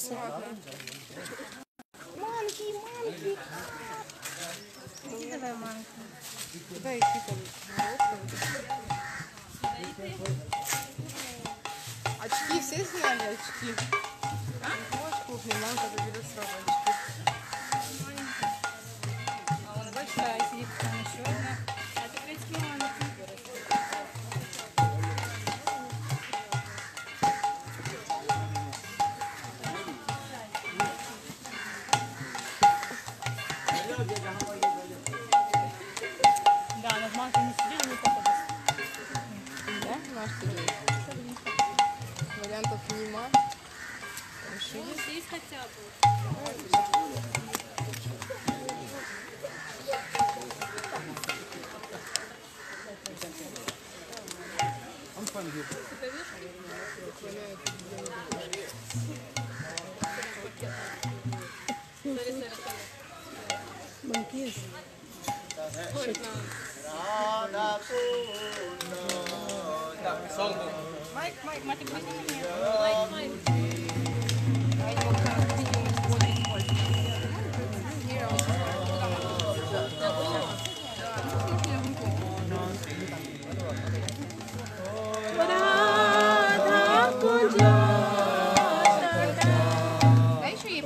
носа. Манки, манки. Давай манки. Да, и там. Очки все сняли, очки. Можешь кухню, мамка заберет сразу очки. А вон большая сидит, там еще одна. А ты опять манки. Да, над манкой не сидели, не попадут. Да, наш тебе. Вариантов нема. Ну, здесь хотя бы. Банкиз. Майк, мать, Майк. А его как видео дай еще ей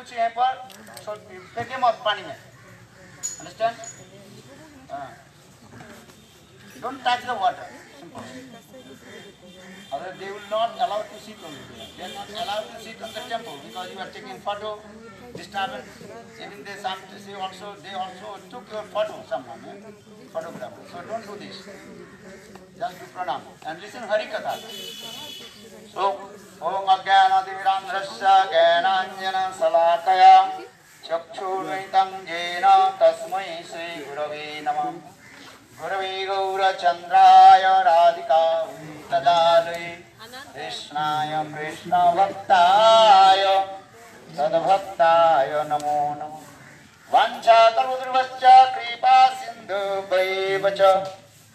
कुछ यहाँ पर फेंके मत पानी में, understand? Don't touch the water. Simple. Otherwise, they will not allow to sit on it. They are not allowed to sit on the temple because you are taking photo, disturbance. Even they also took your photo, someone, photographer. So don't do this. Just do pranam and listen Hari Katha. So, Om Ajnana Divirandhrasya Jnananjana Salakaya Chakshurvaitam Jena Tasmai Sri Gurave Namah. Gurave Gaura Chandraya Radhika Tadalai Krishnaya Krishna Bhaktaya Sadbhaktaya Namo Namo. Vancha Kaludrivascha Kripa Sindhu Bhaivacha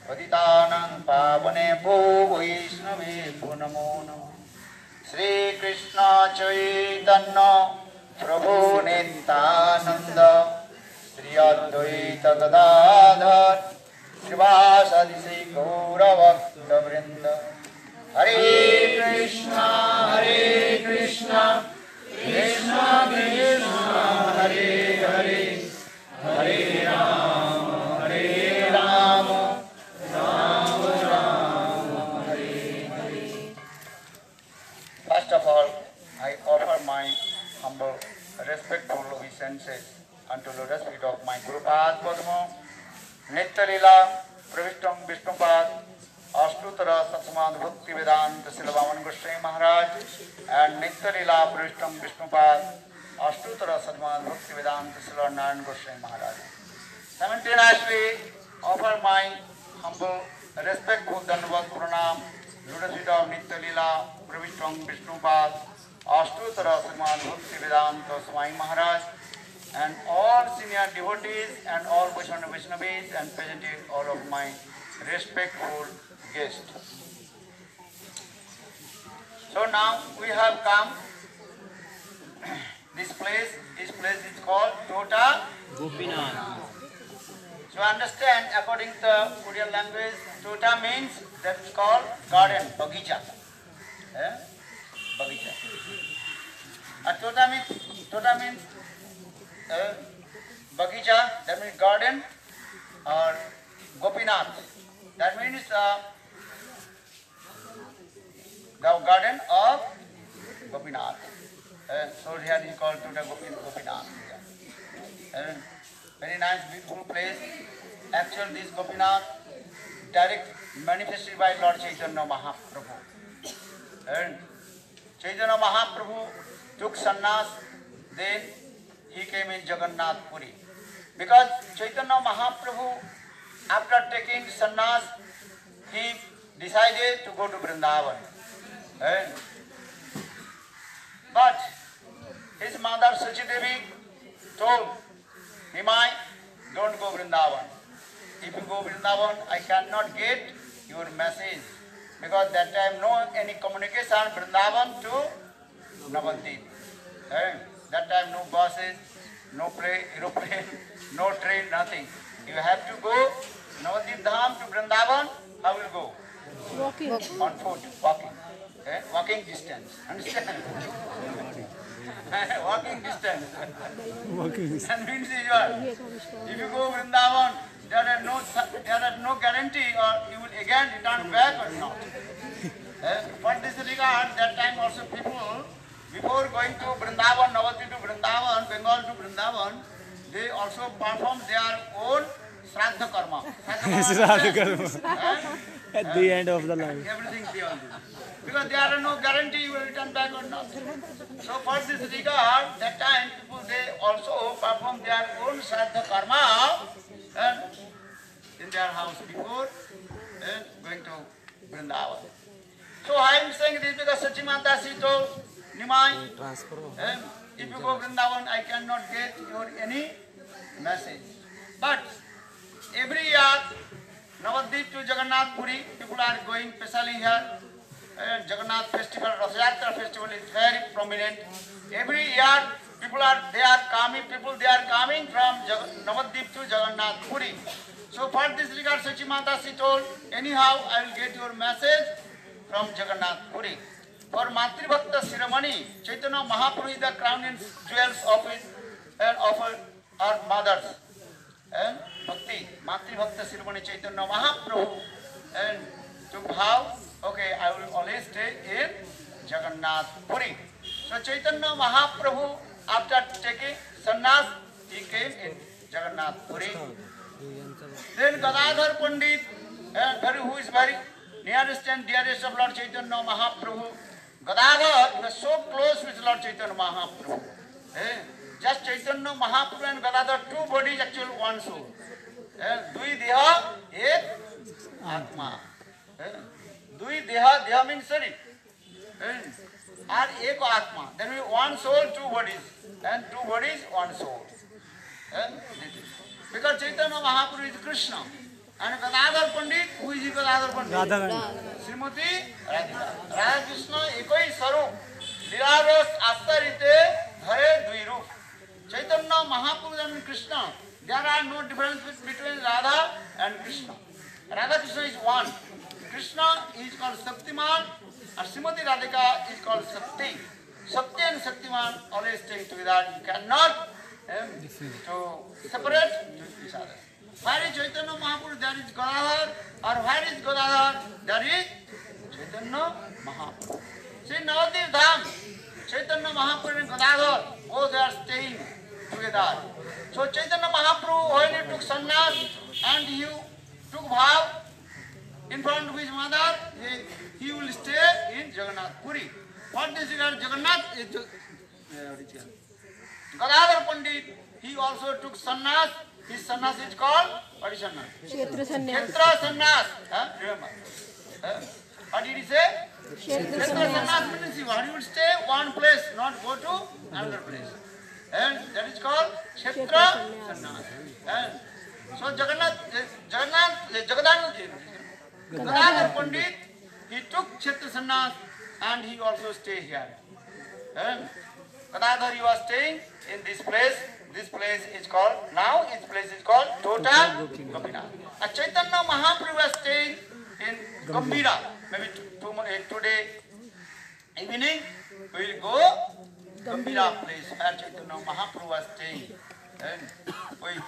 Patitanang Pavanepo Vaishnavepo Namo Namo. Sri Krishna Chaitanya Prabhu Nityananda Sri Advaita Gadadhar Srivasadi Sri Gaura Bhakta Vrinda. Hare Krishna, Krishna Krishna, Hare Hare, Hare Rama, Rama Rama, Hare Hare. First of all, I offer my humble, respectful obeisances unto lotus feet of my Guru Pad Padma, Nitya Lila, Pravishtam Vishnupad, Ashtutara Satsmad Bhakti Vedanta Silavan Goswami Maharaj, and Nitya Lila Pravishtam Vishnupad, Ashtutara Satsmad Bhakti Vedanta Silavan Goswami Maharaj. Simultaneously, offer my humble, respectful Dandavat Pranam, lotus feet of Nitya Lila, Pravishtam Vishnupad, Ashtutara Satsmad Bhakti Vedanta Swami Maharaj, and all senior devotees and all Vaishnavis and presented all of my respectful guests. So now we have come. This place is called Tota Gopinath. So understand, according to the Korean language, Tota means that's called garden, bagicha. Bagicha. Tota means bagicha, that means garden, or Gopinath, that means the garden of Gopinath. So here is called Tota Gopinath. Very nice, beautiful place. Actually, this Gopinath, direct manifested by Lord Chaitanya Mahaprabhu. And Chaitanya Mahaprabhu took sannyas, then he came in Jagannath Puri. Because Chaitanya Mahaprabhu, after taking sannyas, he decided to go to Vrindavan. But his mother Sachi Devi told Nimai, don't go Vrindavan. If you go Vrindavan, I cannot get your message. Because that time no any communication Vrindavan to Navadvip. That time no buses, no aeroplane, no train, nothing. You have to go Navadvip Dham to Vrindavan. How will you go? Walking. On foot, walking. Walking distance. Understand? Walking distance. That means if you go Vrindavan, there is no guarantee or you will again return back or not. For this regard, that time also people, before going to Vrindavan, Navadvip to Vrindavan, Bengal to Vrindavan, they also perform their own Shraddha Karma. Shraddha Karma. At the end of the life. Everything they all do. Because there are no guarantee you will return back or not. So for this regard, that time people they also perform their own Shraddha Karma in their house before going to Vrindavan. So I am saying this because Sachimata Si told Nimai, if you go Vrindavan, I cannot get your any message. But every year, Navadvip to Jagannath Puri, people are going, especially here. Jagannath festival, Rath Yatra festival is very prominent. Every year, people are coming from Navadvip to Jagannath Puri. So for this regard, Sachi Mata Si told, anyhow, I will get your message from Jagannath Puri. for Matribhakta ceremony, Chaitanya Mahaprabhu is the crown and jewels of his and of our mothers. And Bhakti, Matribhakta ceremony, Chaitanya Mahaprabhu, and to vow, okay, I will always stay in Jagannath Puri. So Chaitanya Mahaprabhu, after taking sannyas, he came in Jagannath Puri. Then Gadadhar Pandit, who is very nearest and dearest of Lord Chaitanya Mahaprabhu, Gadadhar was so close with Lord Chaitanya Mahaprabhu. Just Chaitanya Mahaprabhu and Gadadhar, two bodies, actually one soul. Dui Deha, Ek Atma. Dui Deha, Deha means sorry. And Ek Atma. Then we one soul, two bodies. And two bodies, one soul. Because Chaitanya Mahaprabhu is Krishna. And Gadadhar Pandit, who is Gadadhar Pandit? Radha. Srimati Radhika. Radha Krishna ekoi sarup. Lilaros astarite dhare dui rup. Chaitanya Mahaprabhu and Krishna, there are no difference between Radha and Krishna. Radha Krishna is one. Krishna is called Shaktiman and Srimati Radhika is called Shakti. Shakti and Shaktiman always staying together. You cannot to separate each other. Where is Chaitanya Mahaprabhu? There is Gadadhar. Or where is Gadadhar? There is Chaitanya Mahaprabhu. See, Navadip Dham, Chaitanya Mahaprabhu and Gadadhar, both they are staying together. So Chaitanya Mahaprabhu, when he took sannyas and he took vow in front of his mother, he will stay in Jagannath Puri. What is Jagannath? Gadadhar Pandit, he also took sannyas. His sannyas is called, what is sannyas? Kshetra sannyas. Kshetra sannyas. Remember. What did he say? Kshetra sannyas means he will stay one place, not go to another place. And that is called Kshetra sannyas. And so Gadadhar Pandit, he took Kshetra sannyas and he also stay here. And Gadadhar, he was staying in this place. This place is called, now its place is called Total Gopinath. And Chaitanya Mahaprabhu was staying in Gambhira. Maybe today evening we will go Gambhira place where Chaitanya Mahaprabhu was staying. And with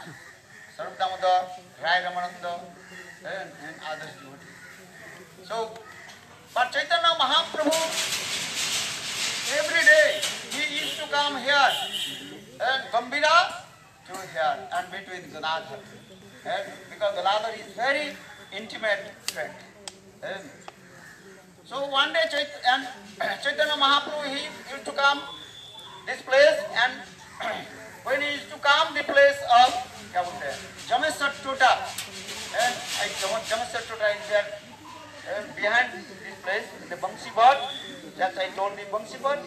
Sarup Damodar, Rai Ramananda and others devotees. So, but Chaitanya Mahaprabhu, every day he used to come here and Gambhira to here and meet with Gadadhar. And because Gadadhar is very intimate friend. And so one day Chaitanya Mahaprabhu, he used to come this place, and when he used to come the place of Jamesar Tota, and Jamesar Tota is there behind this place, the Bangsi Bhat, that I told the Bangsi Bhat,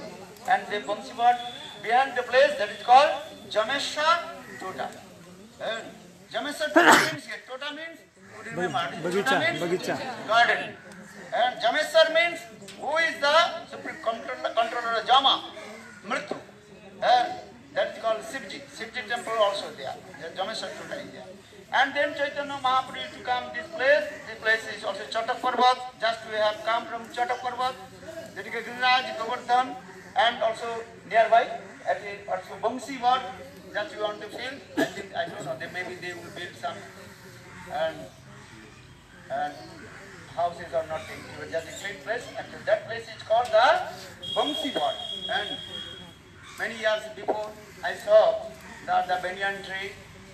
and the Bangsi Bhat behind the place that is called Jamesar Tota. Jamesar Tota means, Tota means, who remember? Tota means garden. And Jamesar means, who is the supreme controller of Jama, Mrityu. That is called Shivji. Shivji temple also there. Jamesar Tota is there. And then Chaitanya Mahaprabhu used to come this place. This place is also Chatak Parvat. Just we have come from Chatak Parvat. That is Giriraj, Govardhan, and also nearby, also Bangsi Bhat. Just you want to feel. I don't know, maybe they will build some and houses or nothing. It was just a great place. And that place is called the Bangsi Bhat. And many years before, I saw the banyan tree,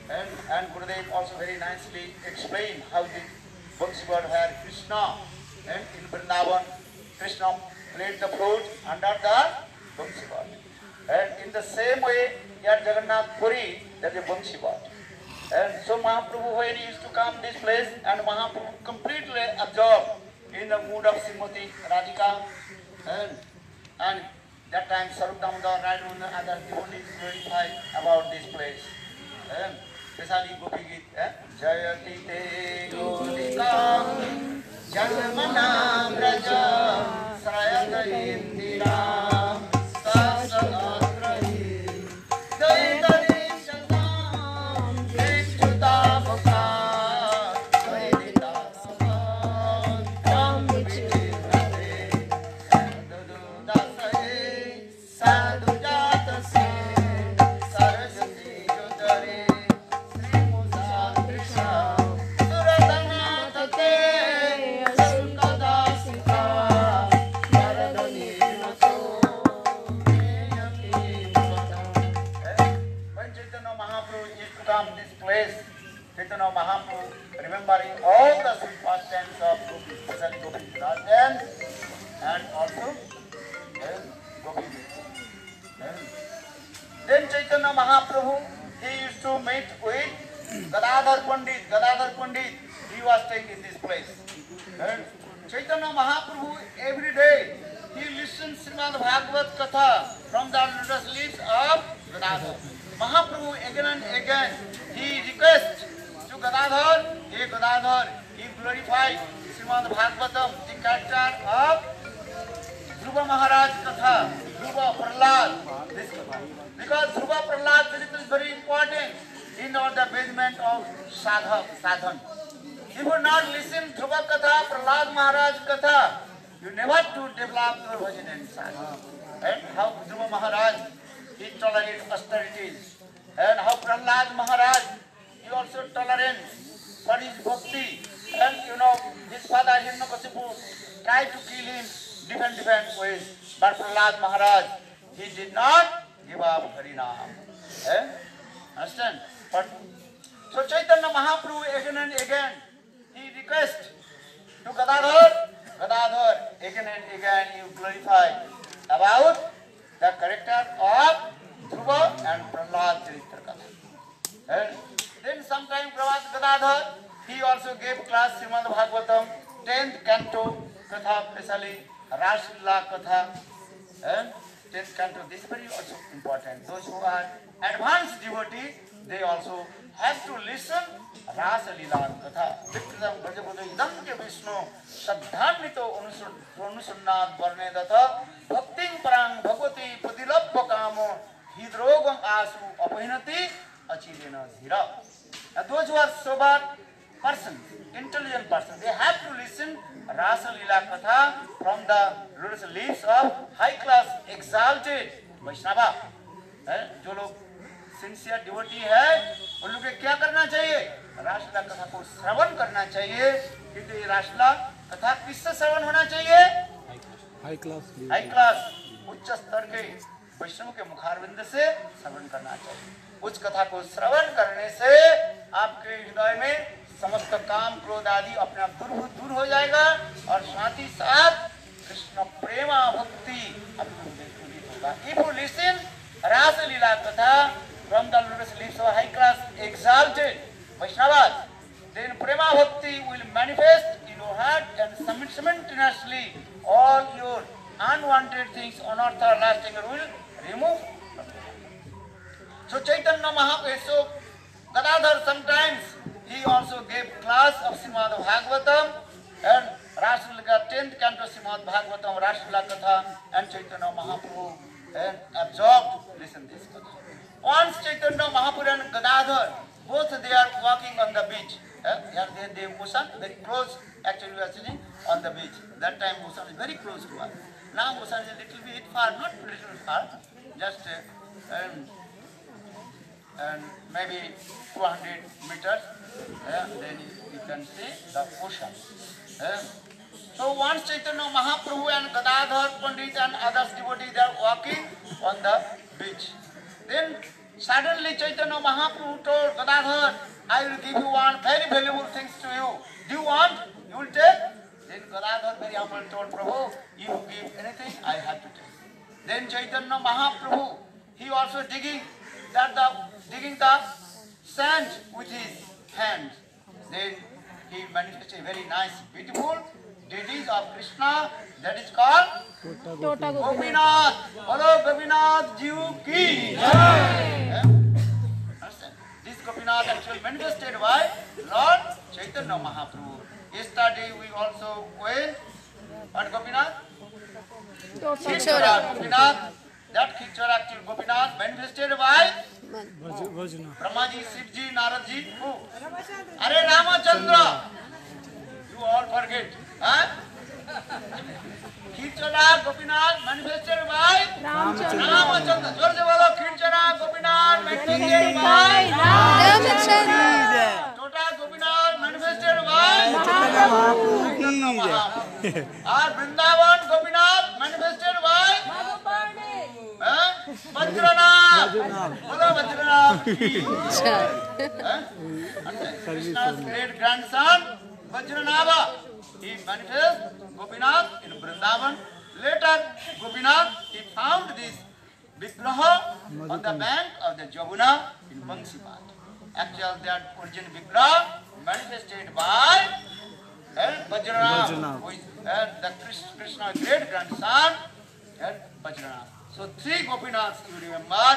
and Gurudev also very nicely explained how the Bangsi Bhat where Krishna and in Vrindavan, Krishna played the flute under the Bangsi Bhat. And in the same way, here Jagannath Puri, that is Bangsi Bhat. And so Mahaprabhu, when he used to come this place, and Mahaprabhu completely absorbed in the mood of Srimati Radhika, and that time Sarup Damodar, Rai Ramananda, other devotees glorify about this place. Especially Gopi Geet, Jayati Te Golikam, Janmana Braja, Sarayata Indira, Sasadrahi, Daitari Shadam, Vishchuta Bhaka, Vaidita Sabha, Ram Vichirade, Gopi Radhan, and also Gopi. Then Chaitanya Mahaprabhu, he used to meet with Gadadhar Pandit. Gadadhar Pandit, he was staying in this place. And Chaitanya Mahaprabhu every day he listens Srimad Bhagavad Katha from the lotus lips of Gadadhar. Mahaprabhu again and again he requests to Gadadhar, hey Gadadhar, he glorified Srimad Bhagavatam, the character of Dhruva Maharaj Katha, Dhruva Prahlad, this Katha. Because Dhruva Prahlad is very important in the betterment of sadhan. If you not listen Dhruva Katha, Prahlad Maharaj Katha, you never to develop your bhajan and sadhana. And how Dhruva Maharaj, he tolerated austerities. And how Prahlad Maharaj, he also tolerates for his bhakti. And his father Hiranyakashipu tried to kill him different ways. But Prahlad Maharaj, he did not give up Harinam. Understand? But so Chaitanya Mahaprabhu again and again, he requests to Gadadhar, again and again you glorify about the character of Dhruva and Prahlad Charitra Katha. And then sometime Prabhat Gadadhar, he also gave class Srimad Bhagavatam, 10th canto Katha, especially Raslila Katha. And 10th canto, this is very also important. Those who are advanced devotees, they also have to listen Rasa Lila Katha. Vikram Brajapadu Idam ke Vishnu Sadhanito Anusunnat Varnedata Bhakting Parang Bhagavati Padilabha Kamo Hidrogam Asu Apahinati Achirena Dhira. Now those who are sober persons, intelligent persons, they have to listen Rasa Lila Katha from the lotus lips of high class exalted Vaishnava. जो लोग sincere devotee है उन लोग को क्या करना चाहिए? रासलीला कथा को श्रवण करना चाहिए. क्योंकि ये रासलीला कथा किससे श्रवण होना चाहिए? हाई क्लास उच्च स्तर के वैष्णव के मुखारविंद से श्रवण करना चाहिए. उस कथा को श्रवण करने से आपके हृदय में समस्त काम क्रोध आदि अपने आप दूर हो जाएगा और साथ ही साथ कृष्ण प्रेमा भक्ति आपको उदित होगा. If you listen Rasa Lila Katha from the lotus lips of high class exalted Vaishnavas, then Prema Bhakti will manifest in your heart and simultaneously all your unwanted things on earth or lasting will remove. So Chaitanya Mahaprabhu, so Gadadhar sometimes he also gave class of Srimad Bhagavatam and Raslila 10th canto Srimad Bhagavatam, Raslila Katha, and Chaitanya Mahaprabhu and absorbed listen this Katha. Once Chaitanya Mahaprabhu and Gadadhar, both they are walking on the beach. Here they ocean very close. Actually we are sitting on the beach. That time ocean is very close to us. Now ocean is a little bit far, not little far, just and maybe 200 meters. Then you can see the ocean. So once Chaitanya Mahaprabhu and Gadadhar Pandit and other devotees are walking on the beach. Then suddenly Chaitanya Mahaprabhu told Gadadhar, I will give you one very valuable things to you. Do you want? You will take? Then Gadadhar very humble told Prabhu, if you give anything, I have to take. Then Chaitanya Mahaprabhu, he also digging the sand with his hands. Then he manifested a very nice, beautiful deities of Krishna, that is called Gopinath. Bolo Gopinath Jiu Ki Jai. This Gopinath actually manifested by Lord Chaitanya Mahaprabhu. Yesterday we also went, what Gopinath? Khichora Gopinath. That Khichora actually Gopinath manifested by Brahmaji, Shivji, Naradji. Who? Are Ramachandra. You all forget. Khichora Gopinath manifested by Ramachandra. Jor se bolo Khichora Gopinath manifested by Ramachandra. Tota Gopinath manifested by Chaitanya Mahaprabhu. Vrindavan Gopinath manifested by Vajranath. Bolo Vajranath. Krishna's great grandson Vajranava. He manifested Gopinath in Vrindavan. Later, Gopinath, he found this Vigraha on the bank of the Jamuna in Bansipad. Actually, that origin Vigraha manifested by Vajranath, who is the Krishna's great grandson, Vajranath. So, three Gopinaths, you remember,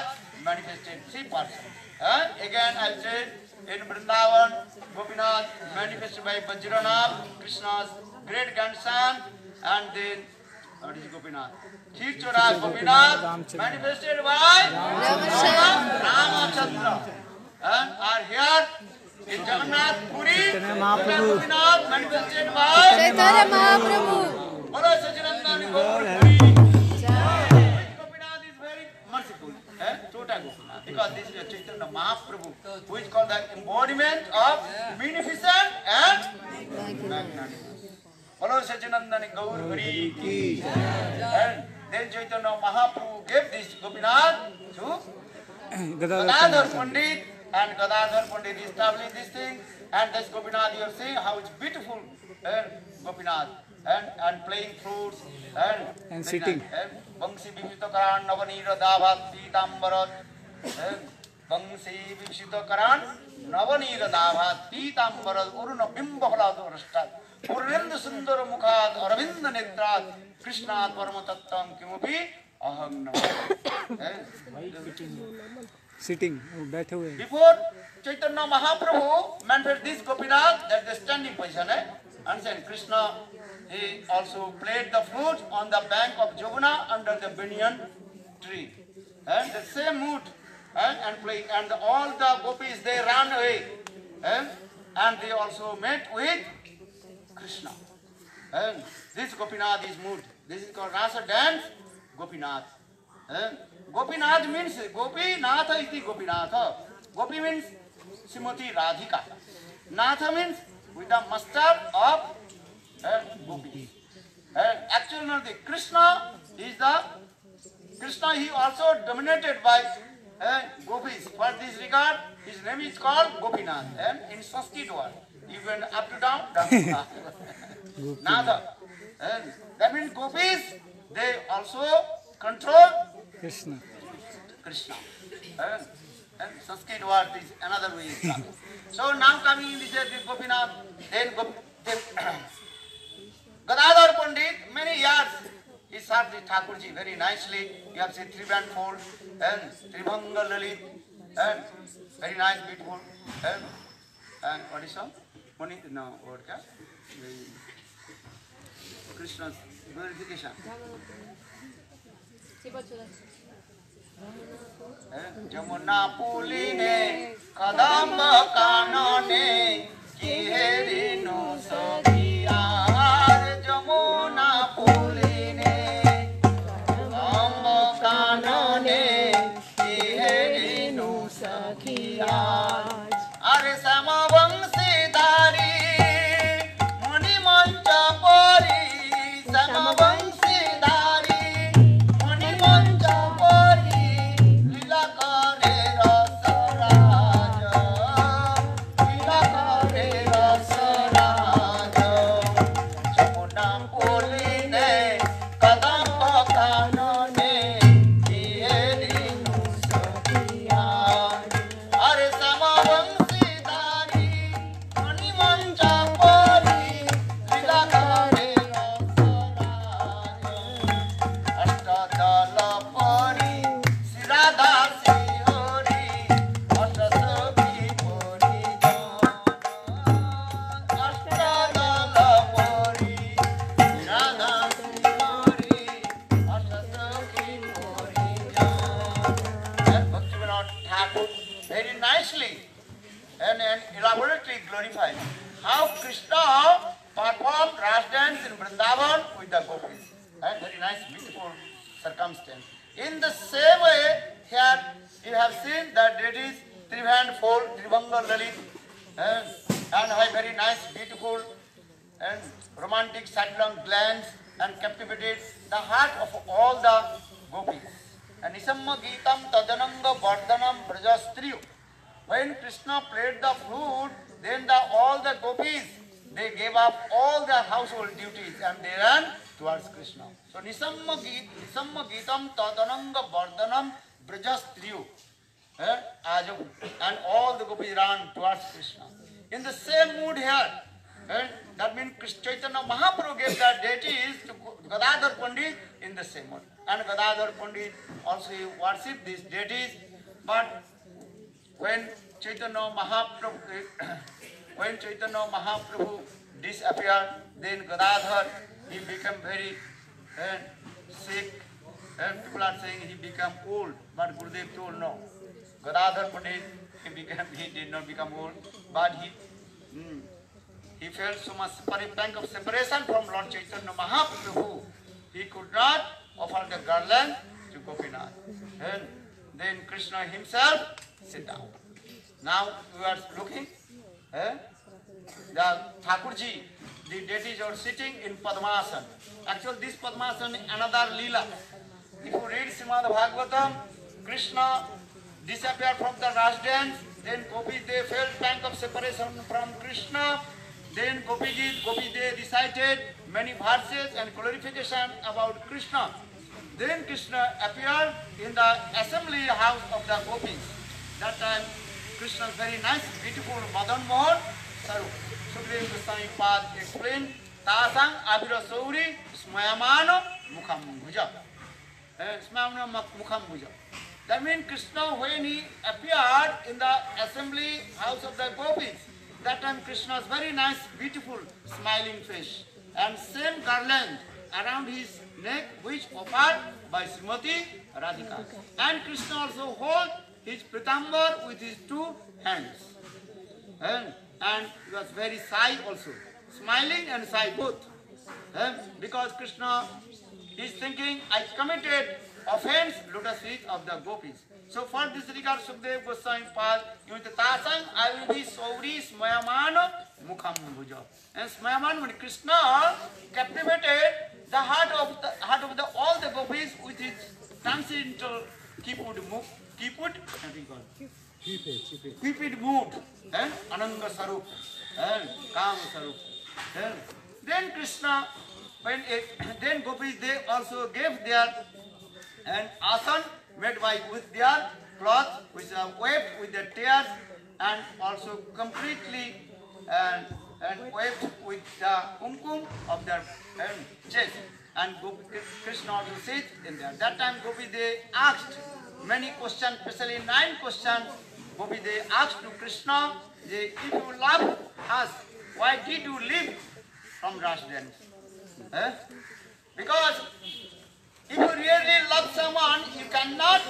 manifested three persons. Again, I said, in Vrindavan, Gopinath manifested by Vajranath, Krishna's great grandson, and then, what is Gopinath? Tirthara Gopinath manifested by Ramachandra. And are here in Jagannath Puri, Gopinath manifested by Chaitanya Mahaprabhu. Bolo Sachidananda Gaur Puri. Gopinath is very merciful. Tota Gopinath. Because this is a Chaitanya Mahaprabhu, who is called the embodiment of munificent and magnanimous. Bolo Sachidananda Gaur Puri. And then Chaitanya Mahaprabhu gave this Gopinath to Gadadhar Pandit. And Gadadhar Pandit established this thing, and this Gopinath, you have seen how it's beautiful, Gopinath, and playing flutes, and sitting. Bangsi Vivishitakaran Navanira Davat Pitambarat, Bangsi Vivishitakaran Navanira Davat Pitambarat, Uruna Bimbahalado Rastat, Urind Sundara Mukhat, Aravinda Netrat, Krishna Paramatattam Kimupi, Aham Sitting, बैठे हुए. Before Chaitanya Mahaprabhu manifested this Gopinath, that the standing position, understand? Krishna, he also played the flute on the bank of Jamuna under the banyan tree, and the same mood, and playing, and all the gopis they ran away, and they also met with Krishna, and this Gopinath is mood. This is called Rasa dance, Gopinath. Gopinath means Gopinath is the Gopinath. Gopi means Srimati Radhika. Natha means with the mustard of gopis. Actually, not the Krishna is the Krishna. He also dominated by gopis. For this regard, his name is called Gopinath. And in Sanskrit word, you went up to down, down to up. Natha. That means gopis. They also control Krishna. Krishna. And Sanskrit word is another way. So now coming in this Gopinath, then Gadadhar Pandit, many years he served the Thakurji very nicely. You have seen three-band fold and Tribhanga Lalit, and very nice, beautiful. And what is that? No, what? Krishna's glorification. Jamuna Puline, Kadamba Kanone, Kiherino Sakiyar. Jamuna Puline, Kadamba Kanone, Kiherino Sakiyar. Are Samavangsi Dari, Muni Mancha Pori, Samavangsi Dari, Muni Mancha Pori. Very nicely and elaborately glorified how Krishna performed Ras dance in Vrindavan with the gopis. And very nice, beautiful circumstance. In the same way, here you have seen that it is three-hand fold, Tribhanga Lalit, and have very nice, beautiful and romantic sidelong glance and captivated the heart of all the gopis. And Nisamma Geetam Tadananga Vardhanam Brajastriyu. When Krishna played the flute, then all the gopis, they gave up all their household duties and they ran towards Krishna. So Nisamma Gitam Tadananga Vardhanam Brajastriyu. And all the gopis ran towards Krishna. In the same mood here, that means Chaitanya Mahaprabhu gave their deities to Gadadhar Pandit in the same mood. And Gadadhar Pandit also worshipped these deities. But when Chaitanya Mahaprabhu disappeared, then Gadadhar, he became very sick. And people are saying he became old, but Gurudev told no. Gadadhar Pandit, he did not become old, but he felt so much pang of separation from Lord Chaitanya Mahaprabhu. He could not offer the garland to Gopinath. And then Krishna himself sit down. Now we are looking, the Thakurji, the deities are sitting in Padmasana. Actually this Padmasana is another Leela. If you read Srimad Bhagavatam, Krishna disappeared from the Raj dance, then Gopis they felt pang of separation from Krishna. Then Gopi they recited many verses and glorification about Krishna. Then Krishna appeared in the assembly house of the Gopis. That time Krishna's very nice, beautiful Madan Mohan Sarup. Sukadeva Goswami Pad explained, Tasang Abhira Sauri Smayamano Mukham Bhuja. Smayamano Mukham Bhuja. That means Krishna, when he appeared in the assembly house of the Gopis, that time Krishna's very nice, beautiful, smiling face. And same garland around his neck, which offered by Srimati Radhika. And Krishna also holds his Pitambar with his two hands. And he was very shy also, smiling and shy both. Because Krishna is thinking, I committed offense, lotus feet of the Gopis. So for this regard, Sukadeva Goswami Pad, Tasang, I will be Sauri Smayamana Mukham Bhuja. And Smayamana, when Krishna captivated the heart of all the Gopis with his transcendental Cupid mood, Ananga Sarup, and Kama Sarup. Then Krishna, then Gopis, they also gave their asan made with their cloth, which are wiped with their tears, and also completely and wiped with the kumkum of their chest. And Krishna also sits in there. That time Gopi they asked many questions, especially 9 questions. Gopi they asked to Krishna, if you love us, why did you leave from Raj dance? Because if you really love someone, you cannot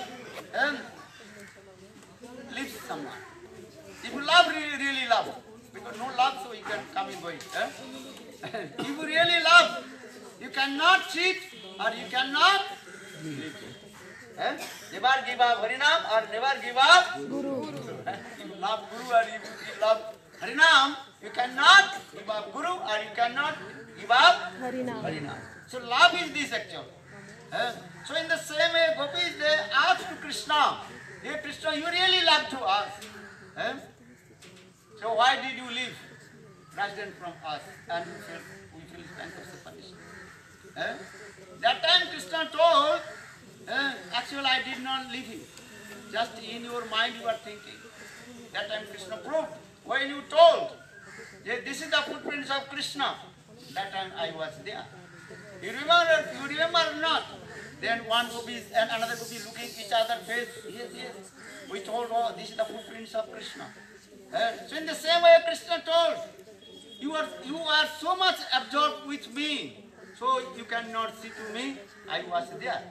leave someone. If you love, really love, because no love, so you can come and go. If you really love, you cannot cheat or you cannot leave. Never give up Harinam or never give up Guru. If you love Guru or if you love Harinam, you cannot give up Guru or you cannot give up Harinam. So love is this actual. So in the same way, Gopis they asked to Krishna, hey Krishna, you really love to us. So why did you leave Rajdan from us? And we feel thank of separation. That time Krishna told, actually I did not leave him. Just in your mind you are thinking. That time Krishna proved. When you told, this is the footprints of Krishna, that time I was there. You remember or not? Then one gopi and another gopi looking each other face. Yes. We told, oh, this is the footprints of Krishna. So in the same way Krishna told, you are so much absorbed with me, so you cannot see to me. I was there.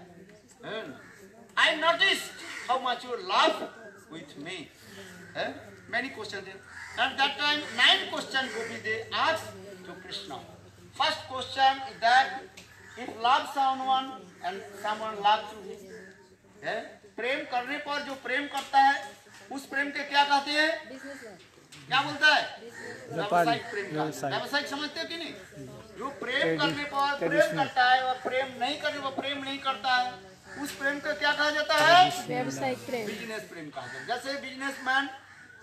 I noticed how much you love with me. Many questions. At that time, 9 questions gopi they asked to Krishna. First question is that if love someone and someone loves you, प्रेम करने पर जो प्रेम करता है उस प्रेम के क्या कहते हैं? क्या बोलता है? व्यावसायिक प्रेम। व्यावसायिक समझते हो कि नहीं? जो प्रेम करने पर प्रेम करता है और प्रेम नहीं करने पर प्रेम नहीं करता है, उस प्रेम को क्या कहा जाता है? व्यावसायिक प्रेम। बिजनेस प्रेम कहा जाता है। जैसे बिजनेसमैन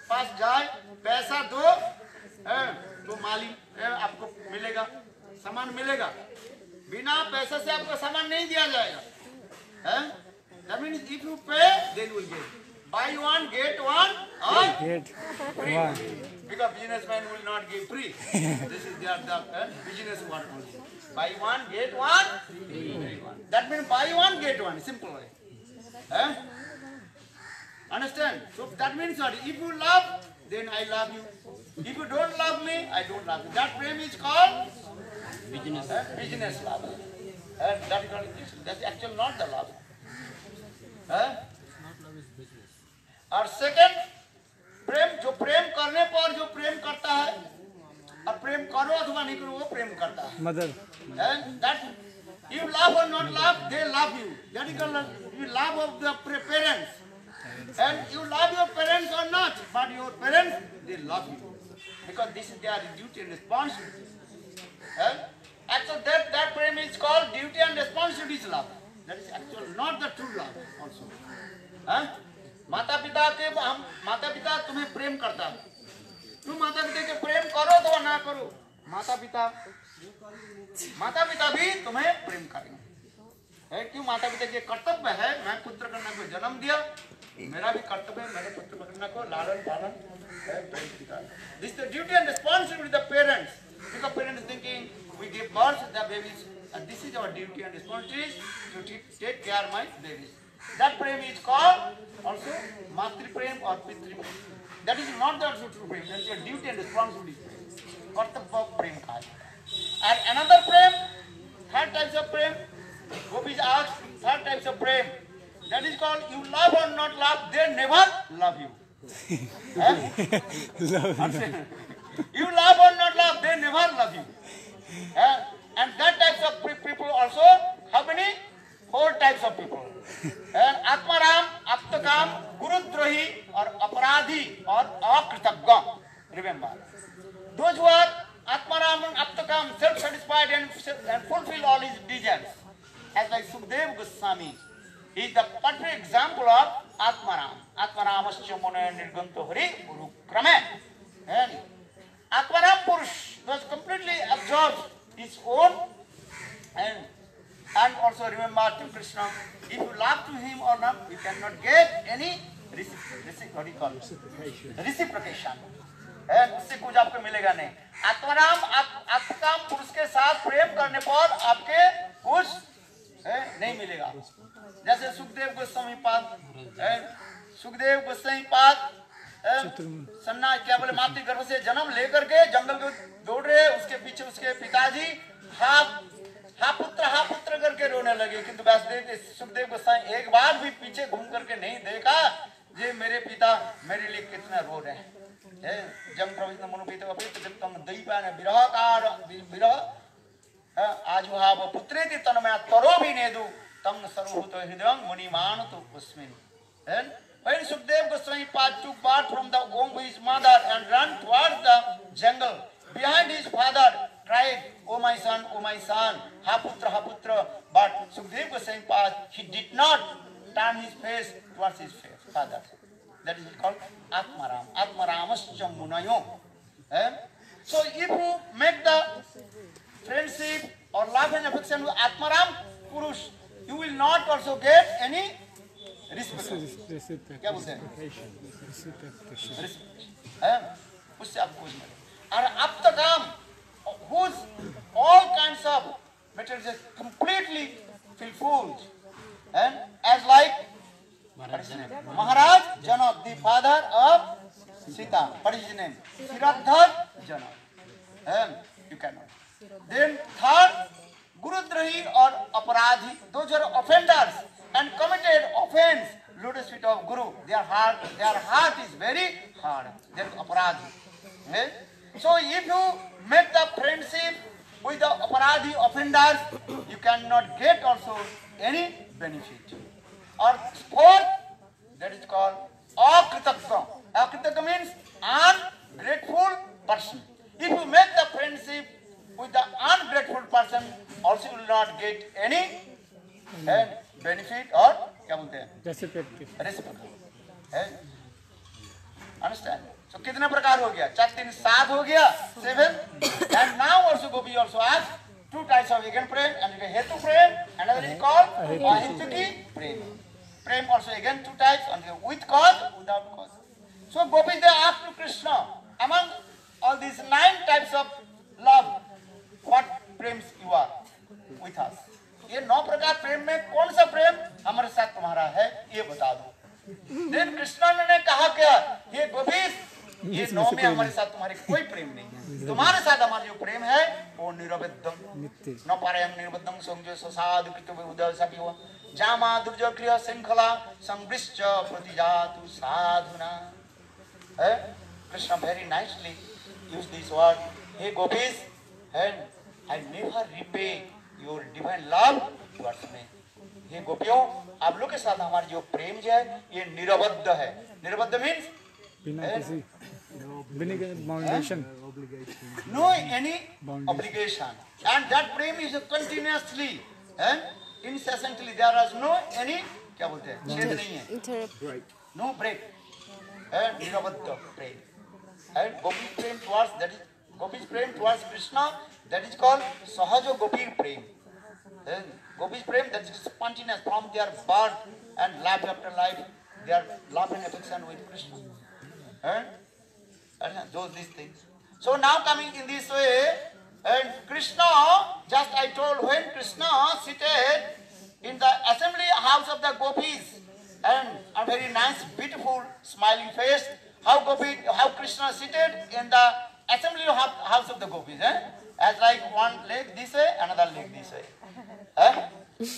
पास जाए, पैसा दो, तो माली आपको मिलेगा, सामान मिलेगा। बिना पैसे से आपको सामान नहीं दिया जाएगा। That means if you pay, then you will get. Buy one, get one, or Get free. one. Because businessman will not give free. This is their business word only. Buy one, get one, free one. That means buy one, get one. Simple way. Understand? So that means what? If you love, then I love you. If you don't love me, I don't love you. That prem is called business love. That's actually not the love. और second प्रेम, जो प्रेम करने पर जो प्रेम करता है, अब प्रेम करो अथवा नहीं करो वो प्रेम करता है। Mother. That you love or not love, they love you. That is called you love of the parents, and you love your parents or not, but your parents they love you because this is their duty and responsibility. Actually, that prem is called duty and responsibility love. That is actually not the true love also. माता पिता के हम माता पिता तुम्हें प्रेम करता है, तुम माता पिता के प्रेम करो तो ना करो, माता पिता भी तुम्हें प्रेम करेंगे। है क्यों? माता पिता के कर्तव्य है, मैं पुत्र कन्या को जन्म दिया, मेरा भी कर्तव्य है मेरे पुत्र कन्या को लालन पालन है, प्रेम पिता। This the duty and responsibility the parents, because parents thinking we give birth the babies and this is our duty and responsibility to take care my babies. That prem is called also matri prem or pitri prem. That is not the also true prem. That is your duty and responsibility. Kartavya prem called. And another prem, third types of prem. Gopis asked third types of prem. That is called you love or not love, they never love you. You love or not love, they never love you. And that types of people also, how many? 4 types of people. Atmaram, Aptakam, Gurudrohi, or Aparadhi, or Akritagga. Remember. Those who are Atmaram and Aptakam, self-satisfied and fulfill all his desires. As like Sukdev Goswami, he is the perfect example of Atmaram. Atmaramascha Mona Nirganto Hari Guru Krame. And Atmaram Purush was completely absorbed his own and also remember to Krishna, if you love to him or not, you cannot get any reciprocation. उससे कुछ आपको मिलेगा नहीं। आत्माराम आत्मकाम पुरुष के साथ प्रेम करने पर आपके कुछ नहीं मिलेगा। जैसे सुखदेव गोस्वामी पाद सन्ना क्या बोले, मातृ गर्भ से जन्म लेकर के जंगल को दौड़ रहे, उसके पीछे उसके पिताजी हा पुत्र करके रोने लगे, किंतु सुखदेव गोस्वामी एक बार भी पीछे घूम करके नहीं देखा जे मेरे पिता मेरे लिए कितना रो रहे हैं। जम प्रवचन मनुपीत तम दैपान विरहकार विरह आजुहाव पुत्रेति तन्मया तरो भी नेदु तम सर्वभूत हृदयं मुनिमान तो अस्मिन्। When Sukdev Goswami took birth from the womb of his mother and ran towards the jungle, behind his father cried, "Oh my son, ha putra," but Sukdev Goswami he did not turn his face towards his father. That is called Atmaram. Atmaramascha munayo. So if you make the friendship or love and affection with Atmaram Purush, you will not also get any क्या बोलते हैं उससे आपको और अब तक हम whose all kinds of materials completely fulfilled and as like Maharaj Janak, the father of Sita, what is his name? Siddhartha Janak. You cannot. Then third, Gurudrohi or Aparadhi, those are offenders and committed offense, lotus feet of Guru. Their heart is very hard. They are aparadhi. So if you make the friendship with the aparadhi offenders, you cannot get also any benefit. Or fourth, that is called akritakka. Akritakka means ungrateful person. If you make the friendship with the ungrateful person, also you will not get any benefit or क्या बोलते हैं? Reciprocal. Understand? So कितने प्रकार हो गया? 4 3 7 हो गया, 7. And now also Gopi also has 2 types of again prem, and it is hetu prem, another is called ahituki prem. Prem also again 2 types, and with cause, without cause. So Gopis they asked to Krishna, among all these 9 types of love, what prems you are with us? ये 9 प्रकार प्रेम में कौन सा प्रेम हमारे साथ तुम्हारा है, ये बता दो. Then कृष्ण ने कहा क्या, ये गोपीस, ये 9 में हमारे साथ तुम्हारे कोई प्रेम नहीं है. तुम्हारे साथ हमारा जो प्रेम है वो निरवद्धम, न पारयम निरवद्धम संजय साधु कितु उदय सपिव जामा दुर्जय क्रिया श्रृंखला संवृष्ट प्रतिजातु साधुना. Krishna very nicely use this word, hey gopis, and I never repay your divine love towards me. हे गोपियों, आप लोग के साथ हमारा जो प्रेम जो है ये निरवद्ध है. निरवद्ध मीन्स बिना किसी बाउंडेशन, no any obligation, and that prem is continuously and incessantly. There is no any क्या बोलते हैं, छेद नहीं है, no break, and निरवद्ध Prem. And gopi prem towards, that is gopi's prem towards Krishna, that is called sahaja gopi prem. Gopi's prem, that is spontaneous from their birth and life after life, their love and affection with Krishna. And these things. So now coming in this way, and Krishna, just I told, when Krishna seated in the assembly house of the gopis, and a very nice, beautiful, smiling face, how Krishna seated in the assembly house of the gopis, as like one leg this way, another leg this way.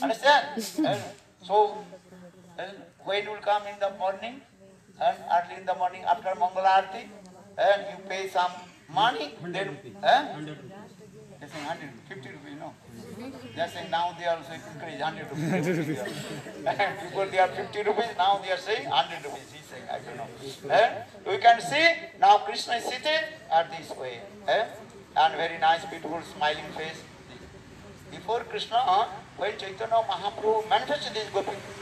Understand? So, when will come in the morning, and early in the morning after Mangala Arati, and you pay some money, then, they say 150 rupees, no? They are saying now they are also increase 100 rupees. Before they are 50 rupees, now they are saying 100 rupees. He is saying, I don't know. We can see, now Krishna is seated at this way, and very nice, beautiful, smiling face. Before Krishna, when Chaitanya Mahaprabhu manifested this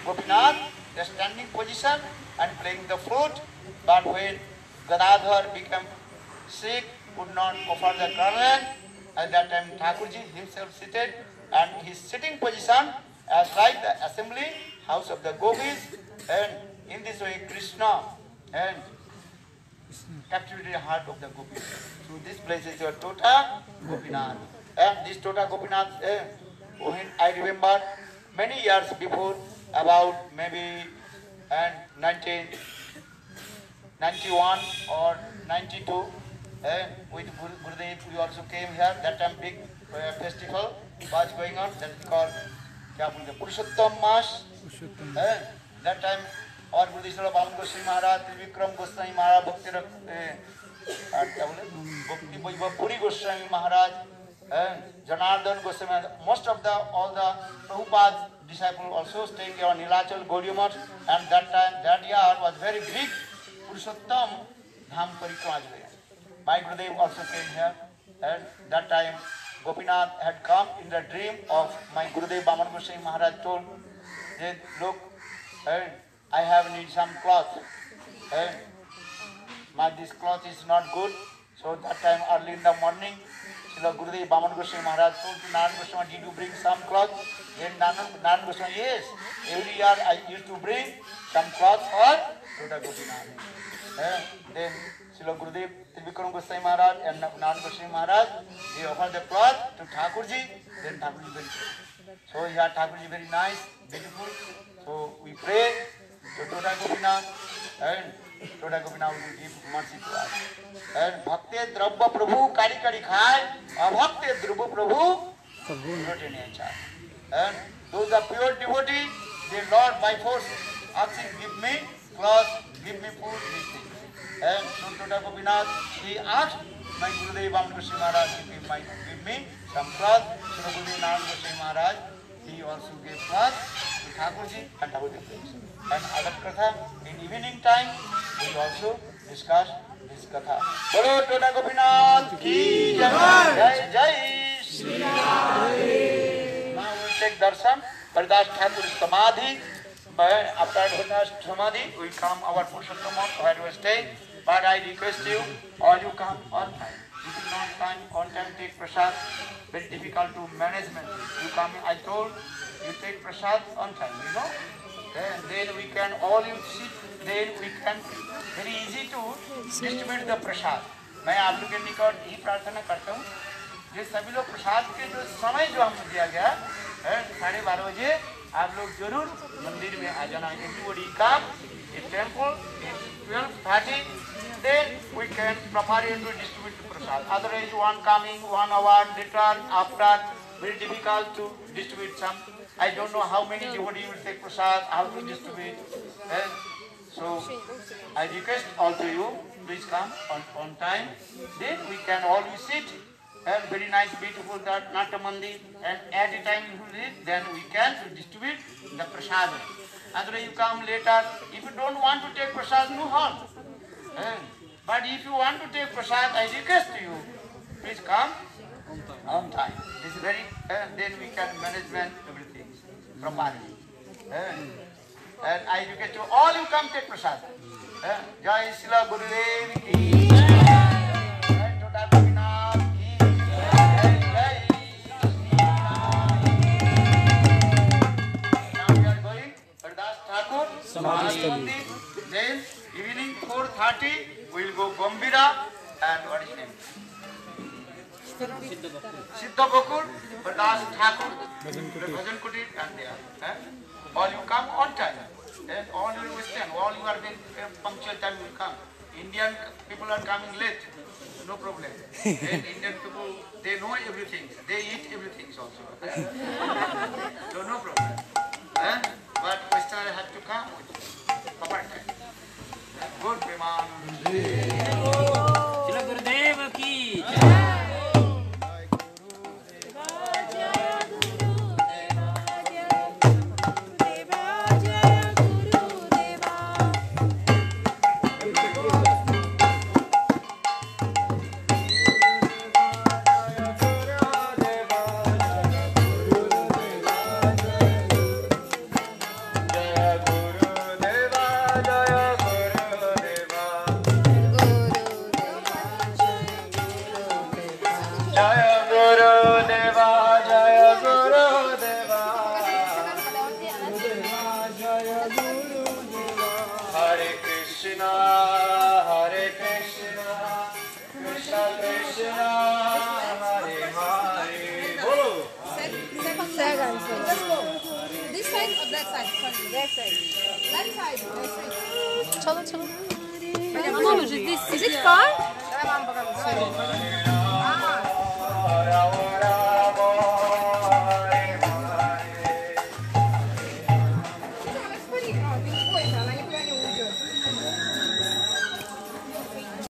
Gopinath, the standing position and playing the flute, but when Gadadhar became sick, could not offer the garland, at that time Thakurji himself seated, and his sitting position as like the assembly house of the gopis, and in this way Krishna and captivated the heart of the gopis. So this place is your Tota Gopinath. And this Tota Gopinath, when I remember many years before, about maybe 1991 or 92, with Gurudev, we also came here. That time big festival was going on. That is called Purushottam Mas. That time और गुरुदेव बामन गोस्वामी महाराज, त्रिविक्रम गोस्वामी महाराज, भक्ति वैभव पुरी गोस्वामी महाराज, Janardhan Goswami, most of all the Prabhupada disciples also staying here on Nilachal Gaudiya Math, and that year was very big Purushottam Dham Parikrama. My Gurudev also came here, and that time Gopinath had come in the dream of my Gurudev Baman Goswami Maharaj told, that, look, I have need some cloth, this cloth is not good. So that time early in the morning, Srila Gurudev Baman Goswami Maharaj told to Narayan Goswami, did you bring some cloth? Then Narayan Goswami, yes, every year I used to bring some cloth for Tota Gopinath. Then Srila Gurudev Trivikram Goswami Maharaj and Narayan Goswami Maharaj, they offered the cloth to Thakurji, then Thakurji very good. So here Thakurji very nice, beautiful. So we pray to Tota Gopinath, and Tota Gopinath will give mercy to us. And Bhakti Drabha Prabhu Kari Kari Khai, Bhakti Drabha Prabhu Rote Nature. And those are pure devotees, they Lord by force asking, give me cloth, give me food, these things. And so Tota Gopinath, he asked my Gurudev Baman Goswami Maharaj to give me some cloth. So Gurudev Narayan Goswami Maharaj, he also gave cloth to Thakurji and Thakurji prays. And other katha, in evening time, we also discuss this katha. Bolo Tota Gopinath ki jai, jai jai Shri Radhe. Now we will take darshan. Haridas Thakur Samadhi. After Haridas Samadhi, we come our Purushottam where we stay. But I request you, all you come on time. If you not come on time, take prasad. Very difficult to management. You come, I told you take prasad on time, you know. Then we can all you sit. Then we can very easy to distribute the prasad. मैं आप लोग के निकट ही प्रार्थना करता हूँ ये सभी लोग प्रसाद के जो समय जो हमको दिया गया है 12:30 बजे आप लोग जरूर मंदिर में आ जाना everybody come in temple in 12:30 then we can prepare to distribute the prasad otherwise one coming 1 hour later after very difficult to distribute some I don't know how many devotees will take prasad how to distribute so I request all to you please come on time then we can always sit and very nice beautiful that Nata Mandir and at the time you read then we can distribute the prasad otherwise you come later if you don't want to take prasad no harm but if you want to take prasad I request you please come on time this is very then we can management everything properly and I request you all you come take prasad Jai Srila Gurudev ki Jai Toda Gopinath ki Jai Now we are going Hardas Thakur Samadhi Mandir then evening 4:30 we will go Gambira and what is his name Siddha Bakur Hardas Thakur Bhajan Kutir and there all you come on time and all you Western, all you are being punctual time will come. Indian people are coming late, no problem. And Indian people, they know everything, they eat everything also. So no problem. But Western have to come with proper time. Good Viman. Srila Gurudev ki Mama, is it far? Давай, мама, покажу.